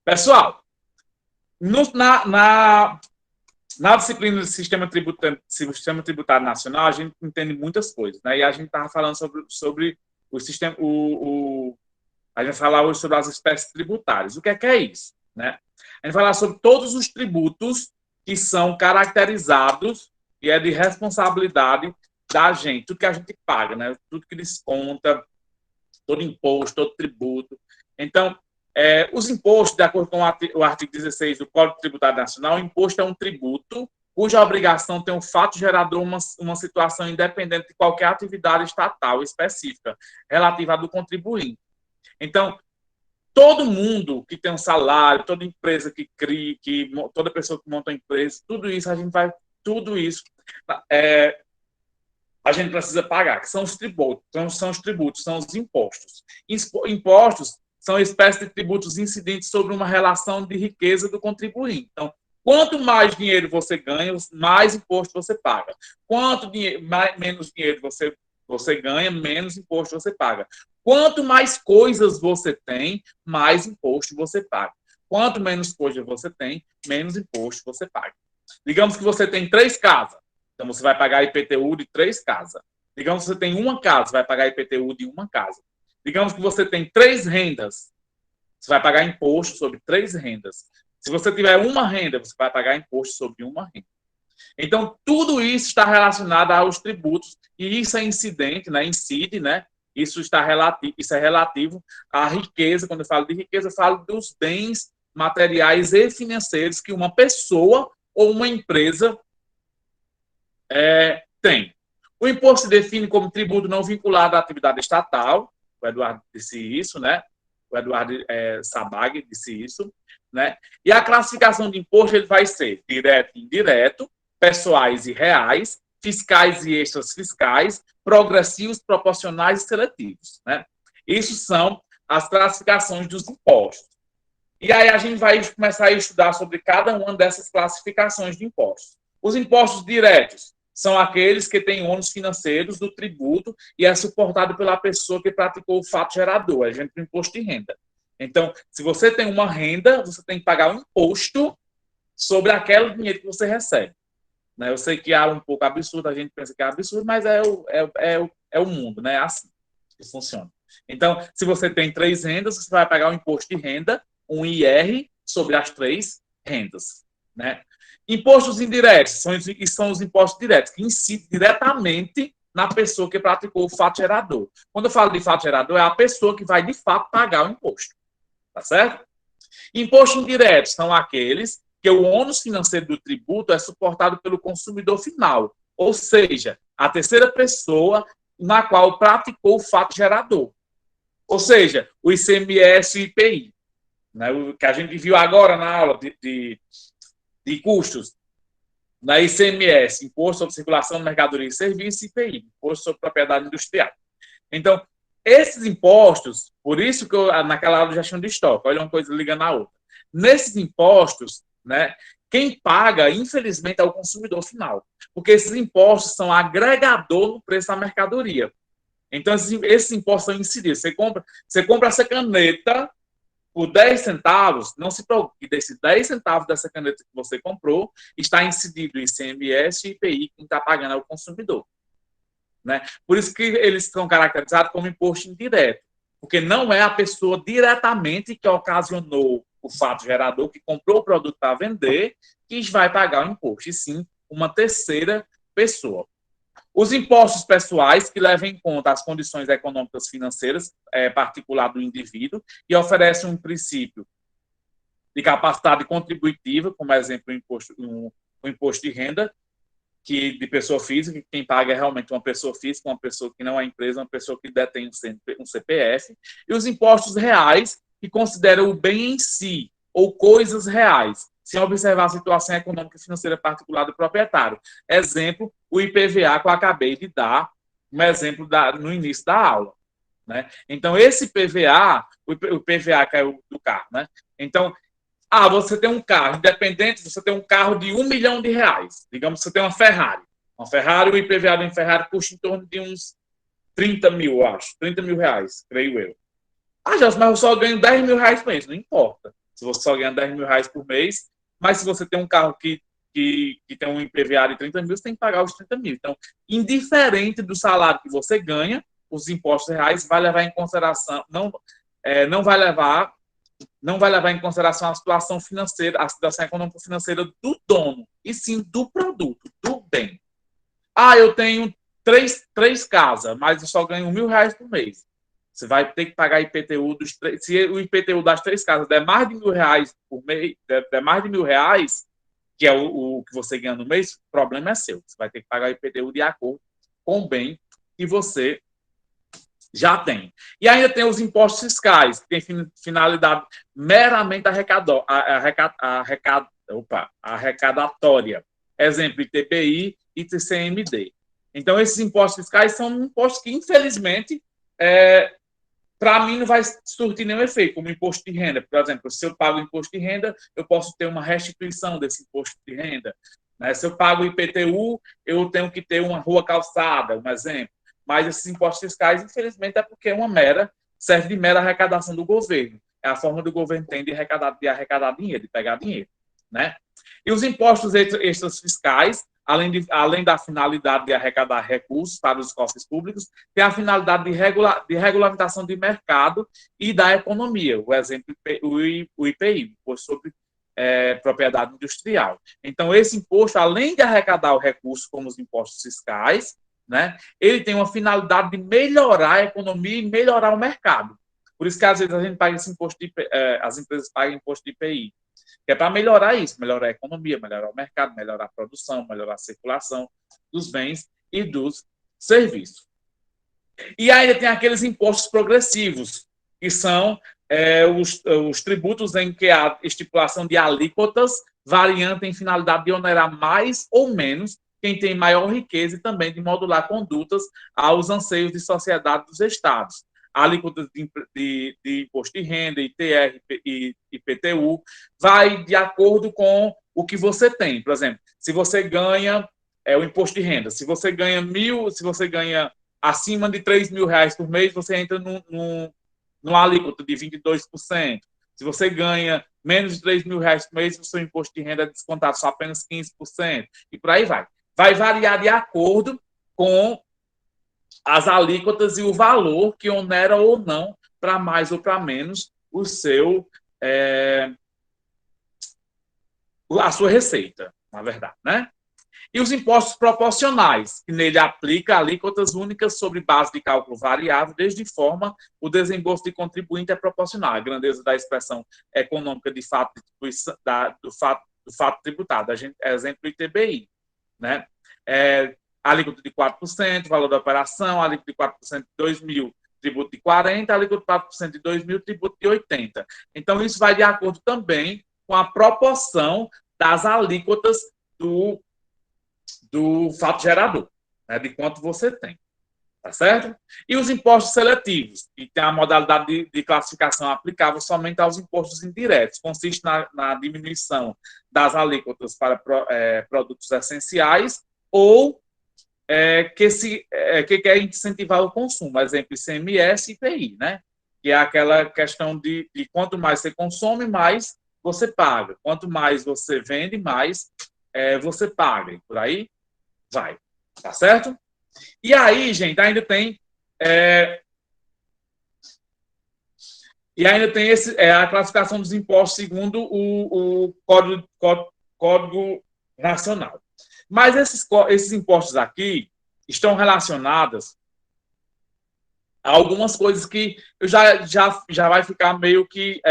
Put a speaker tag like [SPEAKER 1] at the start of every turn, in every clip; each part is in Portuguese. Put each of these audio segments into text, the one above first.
[SPEAKER 1] Pessoal, na disciplina do sistema tributário nacional, a gente entende muitas coisas, né? E a gente estava falando sobre o sistema, a gente vai falar hoje sobre as espécies tributárias. O que é isso, né? A gente vai falar sobre todos os tributos que são caracterizados e é de responsabilidade da gente, tudo que a gente paga, né? Tudo que desconta, todo imposto, todo tributo. Então, os impostos, de acordo com o artigo 16 do Código Tributário Nacional, o imposto é um tributo cuja obrigação tem um fato gerador, uma situação independente de qualquer atividade estatal específica relativa à do contribuinte. Então, todo mundo que tem um salário, toda empresa que cria, toda pessoa que monta uma empresa, tudo isso a gente precisa pagar, que são os tributos, são os impostos. Impostos são espécies de tributos incidentes sobre uma relação de riqueza do contribuinte. Então, quanto mais dinheiro você ganha, mais imposto você paga. Menos dinheiro você ganha, menos imposto você paga. Quanto mais coisas você tem, mais imposto você paga. Quanto menos coisas você tem, menos imposto você paga. Digamos que você tem 3 casas. Então, você vai pagar IPTU de 3 casas. Digamos que você tem uma casa, vai pagar IPTU de uma casa. Digamos que você tem 3 rendas, você vai pagar imposto sobre 3 rendas. Se você tiver uma renda, você vai pagar imposto sobre uma renda. Então, tudo isso está relacionado aos tributos, e isso é incidente, né? Incide, né? Isso é relativo à riqueza. Quando eu falo de riqueza, eu falo dos bens materiais e financeiros que uma pessoa ou uma empresa tem. O imposto se define como tributo não vinculado à atividade estatal. O Eduardo disse isso, né? O Eduardo Sabag disse isso, né? E a classificação de imposto ele vai ser direto e indireto, pessoais e reais, fiscais e extras fiscais, progressivos, proporcionais e seletivos, né? Isso são as classificações dos impostos. E aí a gente vai começar a estudar sobre cada uma dessas classificações de impostos. Os impostos diretos são aqueles que têm ônus financeiros do tributo e é suportado pela pessoa que praticou o fato gerador, a gente tem imposto de renda. Então, se você tem uma renda, você tem que pagar um imposto sobre aquele dinheiro que você recebe. Né? Eu sei que é um pouco absurdo, a gente pensa que é absurdo, mas é o mundo, né? É assim que funciona. Então, se você tem 3 rendas, você vai pagar um imposto de renda, um IR, sobre as 3 rendas. Né? Impostos indiretos são os impostos diretos, que incidem diretamente na pessoa que praticou o fato gerador. Quando eu falo de fato gerador, é a pessoa que vai, de fato, pagar o imposto. Tá certo? Impostos indiretos são aqueles que o ônus financeiro do tributo é suportado pelo consumidor final, ou seja, a terceira pessoa na qual praticou o fato gerador. Ou seja, o ICMS e o IPI, né, o que a gente viu agora na aula de custos, na ICMS, Imposto sobre Circulação de Mercadoria e Serviços, e IPI, Imposto sobre Propriedade Industrial. Então, esses impostos, por isso que naquela aula de gestão de estoque, olha uma coisa ligando à outra. Nesses impostos, né, quem paga, infelizmente, é o consumidor final, porque esses impostos são agregador no preço da mercadoria. Então, esses impostos são incididos. Você compra essa caneta por 10 centavos, não se preocupe, desses 10 centavos dessa caneta que você comprou, está incidido em ICMS e IPI, quem está pagando é o consumidor. Né? Por isso que eles são caracterizados como imposto indireto, porque não é a pessoa diretamente que ocasionou o fato gerador, que comprou o produto para vender, que vai pagar o imposto, e sim uma terceira pessoa. Os impostos pessoais, que levam em conta as condições econômicas financeiras particular do indivíduo e oferecem um princípio de capacidade contributiva, como exemplo o imposto de renda, que de pessoa física, quem paga é realmente uma pessoa física, uma pessoa que não é empresa, uma pessoa que detém um CPF, e os impostos reais, que consideram o bem em si, ou coisas reais, sem observar a situação econômica e financeira particular do proprietário. Exemplo, o IPVA que eu acabei de dar, um exemplo no início da aula. Né? Então, esse IPVA, o IPVA que é o do carro, né? Então, você tem um carro, independente, você tem um carro de R$1 milhão. Digamos que você tem uma Ferrari. Uma Ferrari, o IPVA de uma Ferrari custa em torno de uns 30 mil, eu acho. 30 mil reais, creio eu. Mas eu só ganho R$10 mil mês, não importa. se você só ganha 10 mil reais por mês, mas se você tem um carro que tem um IPVA de 30 mil, você tem que pagar os 30 mil. Então, indiferente do salário que você ganha, os impostos reais vai levar em consideração, não vai levar em consideração a situação financeira, a situação econômica financeira do dono, e sim do produto, do bem. Eu tenho três casas, mas eu só ganho R$1.000 por mês. Você vai ter que pagar IPTU se o IPTU das 3 casas der mais de R$1.000 por mês, der mais de R$1.000, que é o que você ganha no mês, o problema é seu. Você vai ter que pagar IPTU de acordo com o bem que você já tem. E ainda tem os impostos fiscais, que tem finalidade meramente arrecadatória. Exemplo, ITBI e ITCMD. Então, esses impostos fiscais são impostos que, infelizmente, para mim não vai surtir nenhum efeito, como imposto de renda. Por exemplo, se eu pago imposto de renda, eu posso ter uma restituição desse imposto de renda. Né? Se eu pago IPTU, eu tenho que ter uma rua calçada, um exemplo. Mas esses impostos fiscais, infelizmente, é porque serve de mera arrecadação do governo. É a forma do governo tem de arrecadar dinheiro, de pegar dinheiro. Né? E os impostos extras fiscais, além da finalidade de arrecadar recursos para os cofres públicos, tem a finalidade de regulamentação de mercado e da economia. O exemplo, o IPI, Imposto sobre Propriedade Industrial. Então, esse imposto, além de arrecadar o recurso como os impostos fiscais, né, ele tem uma finalidade de melhorar a economia e melhorar o mercado. Por isso que, às vezes, a gente paga esse imposto as empresas pagam imposto de IPI, que é para melhorar isso, melhorar a economia, melhorar o mercado, melhorar a produção, melhorar a circulação dos bens e dos serviços. E ainda tem aqueles impostos progressivos, que são os tributos em que há estipulação de alíquotas variando em finalidade de onerar mais ou menos quem tem maior riqueza e também de modular condutas aos anseios de sociedade dos estados. Alíquotas de imposto de renda, ITR e IPTU, vai de acordo com o que você tem. Por exemplo, se você ganha o imposto de renda, se você ganha acima de R$3.000 por mês, você entra num alíquota de 22%. Se você ganha menos de R$3.000 por mês, o seu imposto de renda é descontado só apenas 15%. E por aí vai. Vai variar de acordo com as alíquotas e o valor que onera ou não, para mais ou para menos, a sua receita, na verdade, né? E os impostos proporcionais, que nele aplica alíquotas únicas sobre base de cálculo variável, desde forma o desembolso de contribuinte é proporcional. A grandeza da expressão econômica de fato do fato tributado. Exemplo, ITBI, né? Alíquota de 4%, valor da operação, alíquota de 4% de 2.000, tributo de 40%, alíquota de 4% de 2.000, tributo de 80%. Então, isso vai de acordo também com a proporção das alíquotas do fato gerador, né, de quanto você tem. Tá certo? E os impostos seletivos, que tem a modalidade de classificação aplicável somente aos impostos indiretos, consiste na diminuição das alíquotas para produtos essenciais ou que quer incentivar o consumo, exemplo, ICMS e IPI, né? Que é aquela questão de quanto mais você consome, mais você paga. Quanto mais você vende, mais você paga. E por aí vai. Tá certo? E aí, gente, ainda tem a classificação dos impostos segundo o Código Nacional. Mas esses impostos aqui estão relacionados a algumas coisas que já vai ficar meio que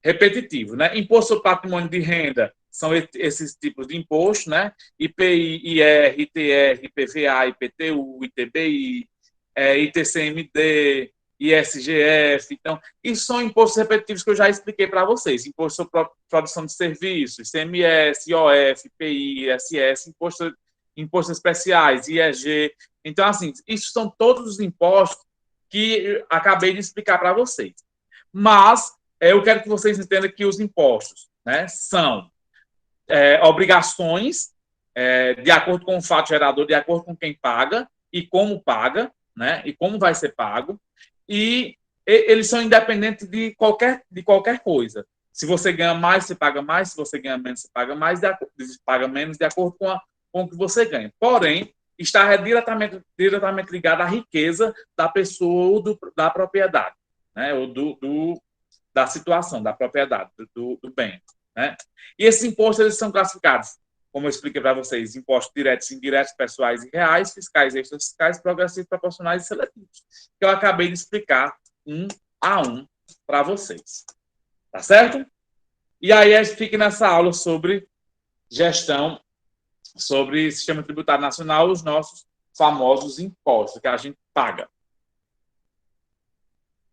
[SPEAKER 1] repetitivo, né? Imposto sobre patrimônio de renda são esses tipos de imposto, né? IPI, IR, ITR, IPVA, IPTU, ITBI, ITCMD, ISGF. Então, isso são impostos repetitivos que eu já expliquei para vocês. Imposto sobre produção de serviços, ICMS, IOF, IPI, ISS, impostos especiais, IEG. Então, assim, isso são todos os impostos que acabei de explicar para vocês. Mas eu quero que vocês entendam que os impostos, né, são obrigações de acordo com o fato gerador, de acordo com quem paga e como paga, né, e como vai ser pago. E eles são independentes de qualquer coisa. Se você ganha mais, você paga mais. Se você ganha menos, você paga mais, paga menos de acordo com o que você ganha. Porém, está diretamente ligado à riqueza da pessoa ou da propriedade, né? Ou da situação, da propriedade, do bem. Né? E esses impostos eles são classificados, como eu expliquei para vocês, impostos diretos, indiretos, pessoais e reais, fiscais, extrafiscais, progressivos, proporcionais e seletivos, que eu acabei de explicar um a um para vocês. Tá certo? E aí a gente fica nessa aula sobre gestão, sobre sistema tributário nacional, os nossos famosos impostos que a gente paga.